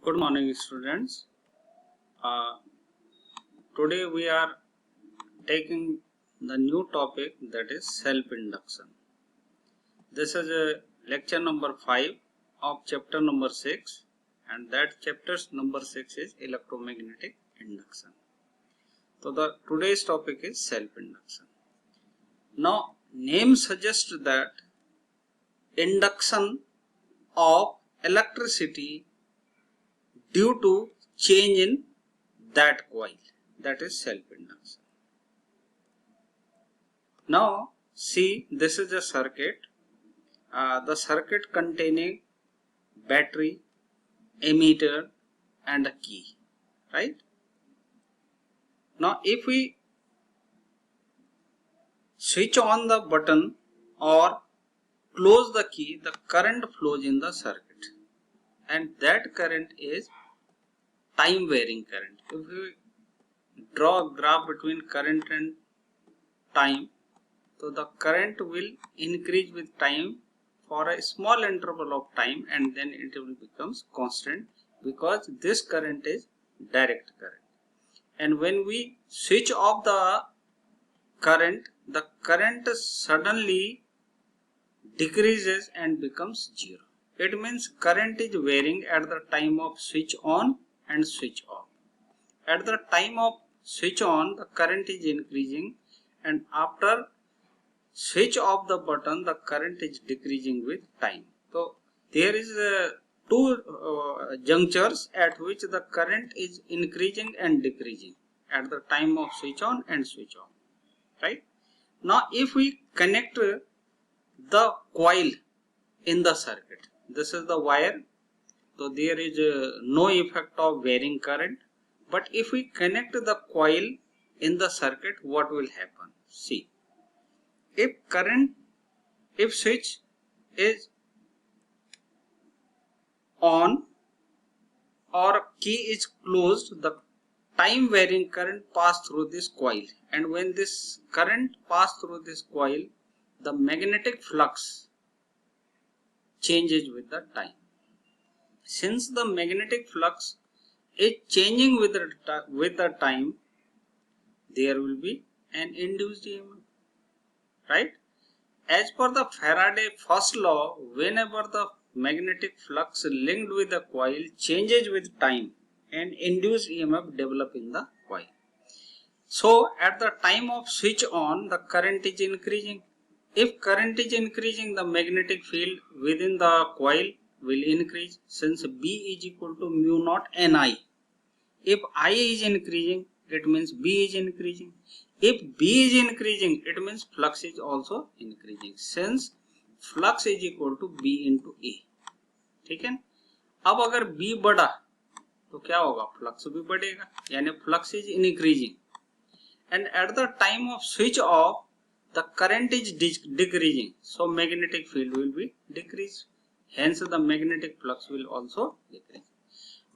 Good morning, students. Uh, Today we are taking the new topic, that is self-induction. This is a lecture number 5 of chapter number 6, and that chapter's number 6 is electromagnetic induction. So the today's topic is self-induction. Now name suggests that induction of electricity due to change in that coil, that is self-induction. Now see, this is a circuit, the circuit containing battery, emitter and a key, right? Now if we switch on the button or close the key, the current flows in the circuit, and that current is time varying current. If we draw a graph between current and time, so the current will increase with time for a small interval of time, and then it will becomes constant because this current is direct current. And when we switch off the current suddenly decreases and becomes zero. It means current is varying at the time of switch on and switch off. At the time of switch on, the current is increasing, and after switch off the button, the current is decreasing with time. So there is two junctures at which the current is increasing and decreasing at the time of switch on and switch off, right? Now if we connect the coil in the circuit, this is the wire, so there is no effect of varying current. But if we connect the coil in the circuit, what will happen? See, if switch is on or key is closed, the time varying current pass through this coil, and when this current pass through this coil, the magnetic flux changes with the time. Since the magnetic flux is changing with the time, there will be an induced EMF, right? As per the Faraday first law, whenever the magnetic flux linked with the coil changes with time, an induced EMF develop in the coil. So at the time of switch on, the current is increasing. If current is increasing, the magnetic field within the coil will increase, since B is equal to mu naught Ni. If I is increasing, it means B is increasing. If B is increasing, it means flux is also increasing, since flux is equal to B into A. ठीक है? अब अगर B बढ़ा तो क्या होगा? Flux भी बढ़ेगा, यानी flux is increasing. And at the time of switch off, the current is decreasing, so magnetic field will be decreased. Hence the magnetic flux will also decrease.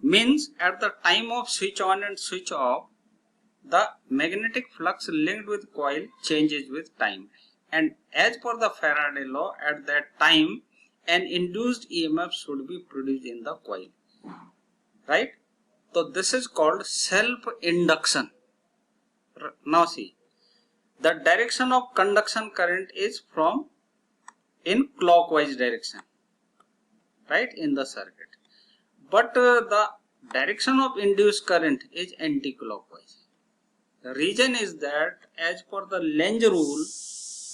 Means at the time of switch on and switch off, the magnetic flux linked with coil changes with time, and as per the Faraday law, at that time an induced EMF should be produced in the coil, right? So this is called self-induction. Now see, the direction of conduction current is from in clockwise direction, right, in the circuit, but the direction of induced current is anti-clockwise. The reason is that as per the Lenz rule,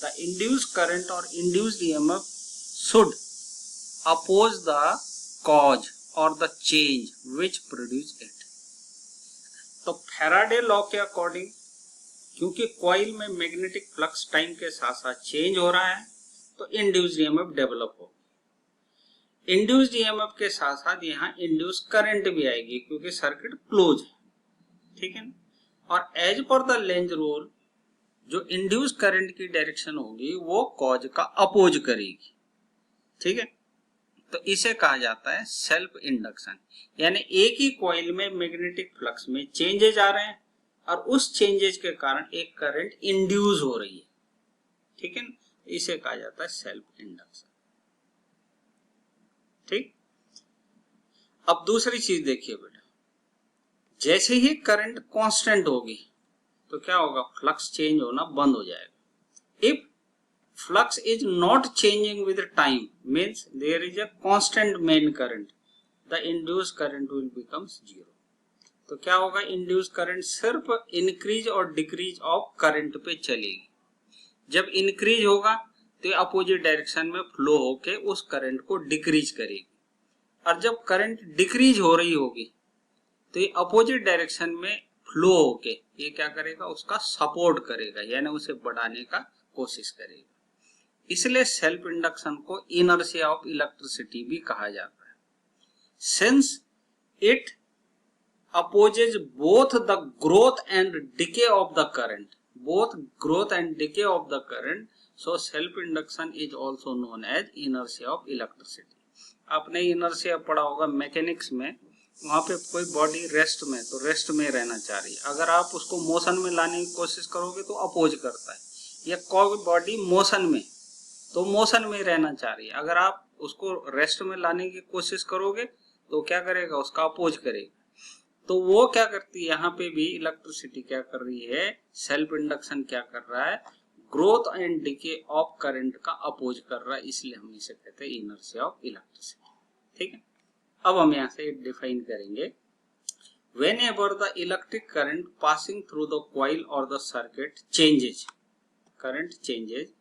the induced current or induced EMF should oppose the cause or the change which produce it. तो Faraday law के according, क्योंकि coil में magnetic flux time के साथ साथ change हो रहा है, तो इंड्यूस्ड ईएमएफ डेवलप हो. इंड्यूस्ड ईएमएफ के साथ साथ यहाँ इंड्यूस्ड करंट भी आएगी, क्योंकि सर्किट क्लोज है, ठीक है. और as per the Lenz rule, जो इंड्यूस्ड करंट की डायरेक्शन होगी वो कॉज का अपोज करेगी, ठीक है. तो इसे कहा जाता है सेल्फ इंडक्शन, यानी एक ही कॉइल में मैग्नेटिक फ्लक्स में चेंजेस आ रहे हैं और उस चेंजेस के कारण एक करंट इंड्यूस हो रही है, ठीक है. इसे कहा जाता है सेल्फ इंडक्शन, ठीक. अब दूसरी चीज देखिए बेटा, जैसे ही करंट कांस्टेंट होगी तो क्या होगा, फ्लक्स चेंज होना बंद हो जाएगा। If flux is not changing with time, means there is a constant main current, the induced current will become zero। तो क्या होगा, इंड्यूस करंट सिर्फ इंक्रीज और डिक्रीज ऑफ करंट पे चलेगी। जब इंक्रीज होगा तो अपोजिट डायरेक्शन में फ्लो होके उस करंट को डिक्रीज करेगी, और जब करंट डिक्रीज हो रही होगी तो ये अपोजिट डायरेक्शन में फ्लो होके ये क्या करेगा, उसका सपोर्ट करेगा, यानी उसे बढ़ाने का कोशिश करेगा। इसलिए सेल्फ इंडक्शन को इनर्शिया ऑफ इलेक्ट्रिसिटी भी कहा जाता है, since it opposes both the growth and decay of the current, both growth and decay of the current, so self induction is also known as inertia of electricity. आपने inertia पढ़ा होगा mechanics में, वहां पे कोई बॉडी रेस्ट में, तो rest में रहना चाह रही है, अगर आप उसको मोशन में लाने की कोशिश करोगे तो अपोज करता है, या कोई बॉडी मोशन में तो मोशन में रहना चाह रही है, अगर आप उसको रेस्ट में लाने की कोशिश करोगे तो क्या करेगा, उसका अपोज करेगा। तो वो क्या करती है, यहाँ पे भी इलेक्ट्रिसिटी क्या कर रही है, सेल्फ इंडक्शन क्या कर रहा है, growth and decay of current का अपोज कर रहा है, इसलिए हम इसे कहते हैं इनर्शिया ऑफ इलेक्ट्रिसिटी। ठीक है, अब हम यहाँ से डिफाइन करेंगे, whenever the electric current passing through the coil or the circuit changes, current changes,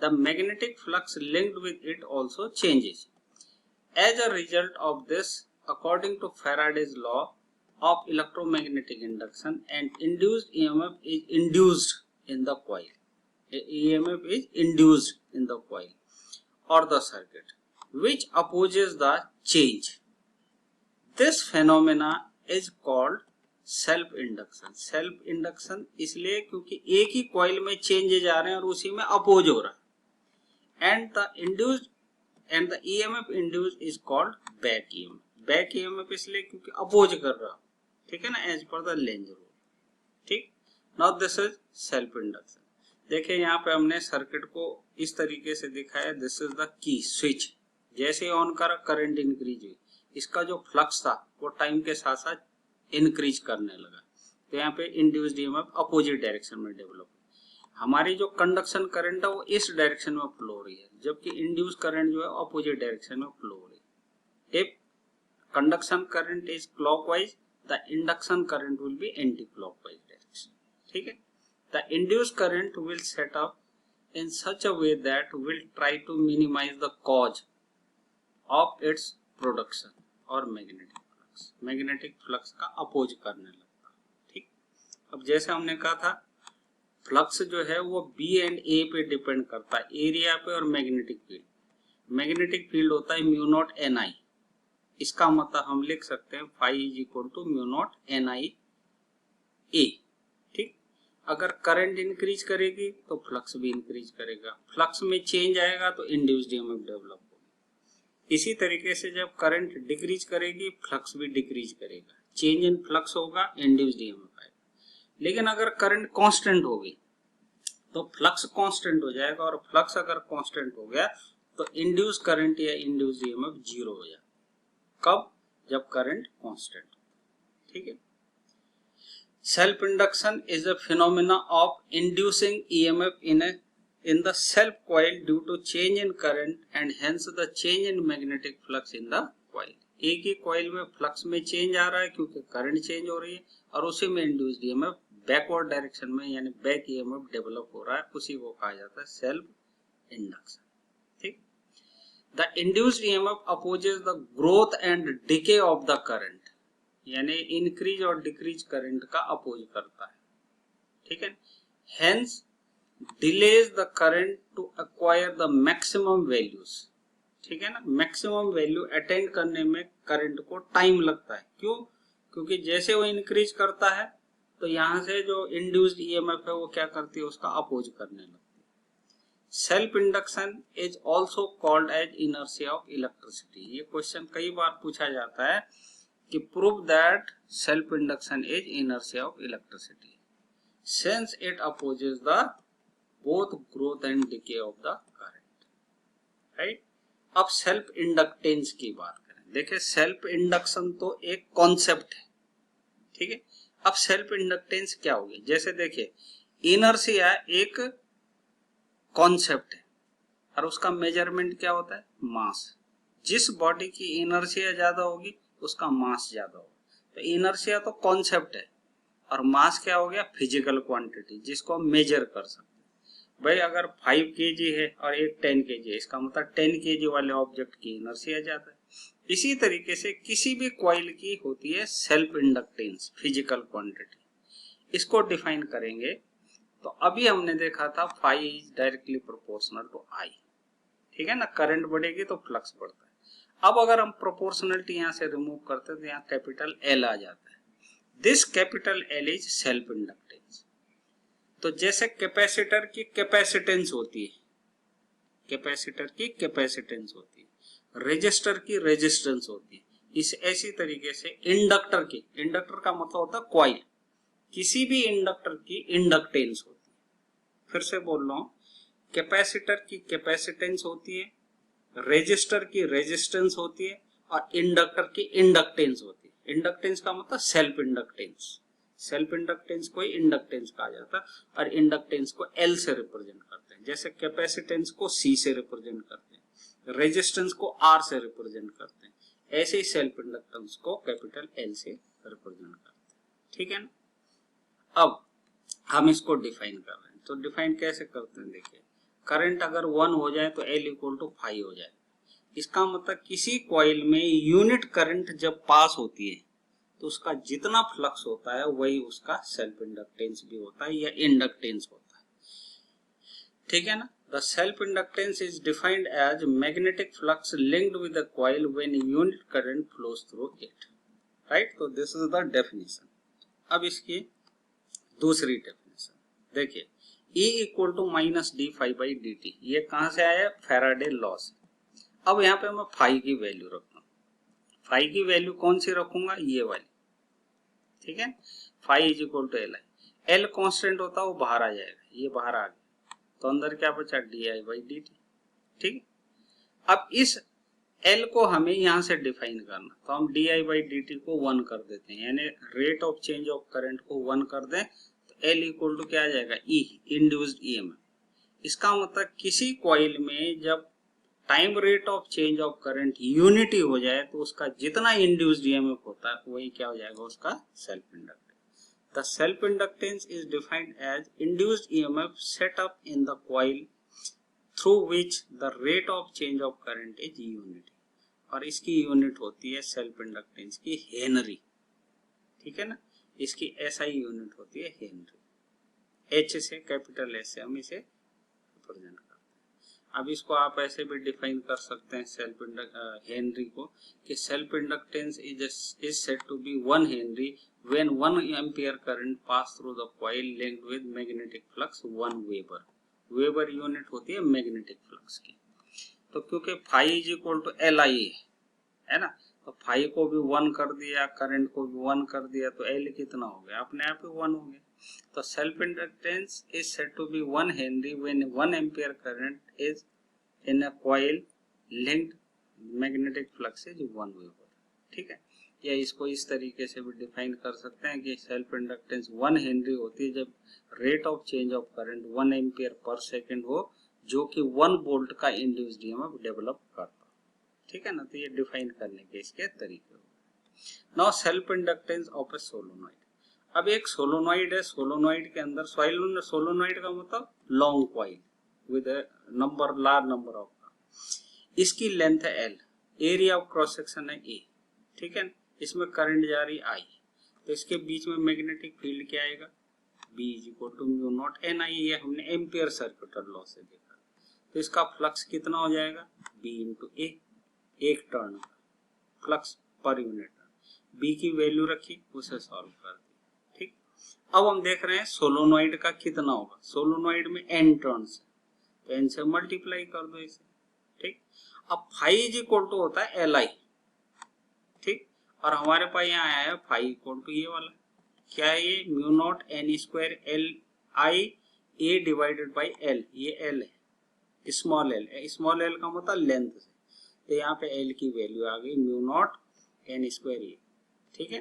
the magnetic flux linked with it also changes. As a result of this, according to Faraday's law of electromagnetic induction, an induced EMF is induced in the coil. EMF is induced in the coil or the circuit, which opposes the change. This phenomena is called self induction. Self induction इसलिए क्योंकि एक ही coil में changes आ रहे हैं और उसी में oppose हो रहा है, and the induced and the EMF induced is called back EMF। back EMF इसलिए क्योंकि अपोज कर रहा, ठीक है ना, as per the Lenz rule. ठीक, now this is self induction. देखिए यहाँ पे हमने सर्किट को इस तरीके से दिखाया, this is the key switch, जैसे ऑन करा करंट इंक्रीज हुई, इसका जो फ्लक्स था वो टाइम के साथ साथ इंक्रीज करने लगा, तो यहाँ पे इंड्यूस्ड ईएमएफ अपोजिट डायरेक्शन में डेवलप। हमारी जो कंडक्शन करंट है वो इस डायरेक्शन में फ्लो हो रही है, जबकि इंड्यूस करंट जो है अपोजिट डायरेक्शन में फ्लो हो रही है। If conduction current is clockwise, the induction current will be anti clockwise direction. ठीक है, the induce current will set up in such a way that will try to minimize the cause of its production और magnetic flux का oppose करने लगता। ठीक, अब जैसे हमने कहा था फ्लक्स जो है वो बी एंड ए पे डिपेंड करता है, एरिया पे और मैग्नेटिक फील्ड। मैग्नेटिक फील्ड होता है म्यू नॉट एन आई, इसका मतलब हम लिख सकते हैं phi is equal to mu naught N I A. ठीक, अगर करंट इंक्रीज करेगी तो फ्लक्स भी इंक्रीज करेगा, फ्लक्स में चेंज आएगा तो इंड्यूस्ड ईएमएफ डेवलप होगी। इसी तरीके से जब करंट डिक्रीज करेगी फ्लक्स भी डिक्रीज करेगा, चेंज इन फ्लक्स होगा, इंड्यूस्ड ईएमएफ आएगा। लेकिन अगर करंट कांस्टेंट होगी तो फ्लक्स कांस्टेंट हो जाएगा, और फ्लक्स अगर कांस्टेंट हो गया तो इंड्यूस करंट या इंड्यूस ईएमएफ जीरो हो जाएगा। कब, जब करंट कांस्टेंट। ठीक है, self induction is a phenomena of inducing EMF in the self coil due to change in current and hence the change in magnetic flux in the coil। एक ही coil में flux में change आ रहा है क्योंकि current change हो रही है, और उसी में इंड्यूस्ड ईएमएफ बैकवर्ड डायरेक्शन में यानी बैक ईएमएफ डेवलप हो रहा है, उसी को कहा जाता है सेल्फ इंडक्शन। ठीक, the induced EMF opposes the growth and decay of the current, यानी इंक्रीज और डिक्रीज करंट का अपोज करता है। ठीक है, hence delays the current to acquire the maximum values. ठीक है ना, मैक्सिमम वैल्यू अटेंड करने में करंट को टाइम लगता है। क्यों, क्योंकि जैसे वो इंक्रीज करता है तो यहाँ से जो इंड्यूस्ड ईएमएफ है वो क्या करती है, उसका अपोज करने लगती है। Self induction is also called as inertia of electricity. ये क्वेश्चन कई बार पूछा जाता है कि prove that self induction is inertia of electricity since it opposes the both growth and decay of the current। Right, अब सेल्फ इंडक्टेंस की बात करें। देखिए सेल्फ इंडक्शन तो एक कॉन्सेप्ट है, ठीक है। अब सेल्फ इंडक्टेंस क्या होगी, जैसे देखिए इनर्शिया एक कॉन्सेप्ट है और उसका मेजरमेंट क्या होता है, मास। जिस बॉडी की इनर्शिया ज्यादा होगी उसका मास ज्यादा होगा। तो इनर्शिया तो कॉन्सेप्ट है और मास क्या हो गया, फिजिकल क्वांटिटी जिसको हम मेजर कर सकते हैं। भाई अगर 5 kg है और एक 10 kg है, इसका मतलब 10 kg वाले ऑब्जेक्ट की इनर्शिया ज्यादा है। इसी तरीके से किसी भी कॉइल की होती है सेल्फ इंडक्टेंस, फिजिकल क्वांटिटी। इसको डिफाइन करेंगे तो अभी हमने देखा था phi is directly proportional to I, ठीक है ना। करंट बढ़ेगी तो फ्लक्स बढ़ता है। अब अगर हम प्रोपोर्शनलिटी यहाँ से रिमूव करते हैं तो यहाँ कैपिटल एल आ जाता है। This capital L is self inductance. तो जैसे कैपेसिटर की कैपेसिटेंस होती है, कैपेसिटर की कैपेसिटेंस होती है, रेजिस्टर की रेजिस्टेंस होती है, इस ऐसी तरीके से इंडक्टर की, इंडक्टर का मतलब होता है कॉइल, किसी भी इंडक्टर की इंडक्टेंस होती है। फिर से बोल रहा हूं, कैपेसिटर की कैपेसिटेंस होती है, रेजिस्टर की रेजिस्टेंस होती है और इंडक्टर की इंडक्टेंस होती है। इंडक्टेंस का मतलब सेल्फ इंडक्टेंस। सेल्फ इंडक्टेंस को ही इंडक्टेंस कहा जाता है और इंडक्टेंस को एल से रिप्रेजेंट करते हैं। जैसे कैपेसिटेंस को सी से रिप्रेजेंट करते हैं, रेजिस्टेंस को आर से रिप्रेजेंट करते हैं, ऐसे ही सेल्फ इंडक्टेंस को कैपिटल एल से रिप्रेजेंट करते हैं, ठीक है ना। अब हम इसको डिफाइन कर रहे हैं, तो डिफाइन कैसे करते हैं, देखिए करंट अगर 1 हो जाए तो L इक्वल टू 5 हो जाए। इसका मतलब किसी कॉइल में यूनिट करंट जब पास होती है तो उसका जितना फ्लक्स होता है वही उसका सेल्फ इंडक्टेंस भी होता है या इंडक्टेंस होता है, ठीक है ना। The self inductance is defined as magnetic flux linked with the coil when unit current flows through it, right. तो दिस इज द डेफिनेशन। अब इसकी दूसरी डेफिनेशन देखिए, E equal to minus d phi by d t, ये कहां से आया, Faraday law से। अब यहाँ पे मैं फाई की वैल्यू रखता हूँ, फाई की वैल्यू कौन सी रखूंगा, ये वाली, ठीक है। Phi is equal to L I, L constant होता है वो बाहर आ जाएगा, ये बाहर आ गया तो अंदर क्या बचा, D I by d T, ठीक है। अब इस एल को हमें यहाँ से डिफाइन करना, तो हम D I by d T को 1 कर देते हैं, यानी rate of change of current को 1 कर दें तो एल इक्वल टू क्या आ जाएगा, ई, इंड्यूस्ड ईएमएफ। इसका मतलब किसी कॉइल में जब time rate of change of current unity हो जाए तो उसका जितना इंड्यूस्ड ईएमएफ होता है वही क्या हो जाएगा, उसका self inductance. The self inductance is defined as induced EMF set up in the coil through which the rate of change of current is unity, और इसकी यूनिट होती है सेल्फ इंडक्टेंस की हेनरी, ठीक है ना। इसकी एसआई यूनिट होती है हेनरी, एच से, कैपिटल एच से हम इसे रिप्रेजेंट करते हैं। अब इसको आप ऐसे भी डिफाइन कर सकते हैं सेल्फ हेनरी को, कि self inductance is said to be 1 henry when 1 ampere current pass through the coil linked with magnetic flux 1 weber. Weber unit होती है मैग्नेटिक फ्लक्स की। तो क्योंकि phi is equal to L I है ना, तो फाई को भी 1 कर दिया, करंट को भी 1 कर दिया, तो एल कितना हो गया, अपने आप ही 1 हो गया। तो self inductance is said to be 1 henry when 1 ampere current is in a coil linked magnetic flux is 1 weber, ठीक है। या इसको इस तरीके से भी डिफाइन कर सकते हैं कि सेल्फ इंडक्टेंस 1 हेनरी होती है जब rate of change of current 1 ampere per second हो, जो कि 1 वोल्ट का इंड्यूस्ड ईएमएफ डेवलप करता, ठीक है ना। तो ये डिफाइन करने के इसके तरीके हो। Now self inductance of A solenoid. अब एक सोलोनॉइड है, सोलोनॉइड के अंदर सोलोनॉइड का मतलब long coil with number, large number of, इसकी लेंथ है L, area of cross section है ए, ठीक है। इसमें करंट जा रही आई, तो इसके बीच में मैग्नेटिक फील्ड क्या आएगा, B is equal to mu naught N I, ये हमने एम्पियर सर्कुलर लॉ से देखा। तो इसका फ्लक्स कितना हो जाएगा, बी इंटू ए, एक turn flux per unit turn. B की वैल्यू रखी, उसे सॉल्व कर दी, ठीक। अब हम देख रहे हैं सोलोनॉइड का कितना होगा, सोलोनॉइड में एन टर्न्स है तो एन से मल्टीप्लाई कर दो इसे, ठीक। अब फाई इज इक्वल टू होता है एल आई, ठीक, और हमारे पास यहाँ आया है फाई इक्वल टू ये वाला, क्या है ये, mu naught N square L I A divided by L, ये एल है, स्मॉल एल, स्मॉल एल का मतलब लेंथ से, तो यहाँ पे L की वैल्यू आ गई म्यू नॉट n स्क्वायर, ये ठीक है।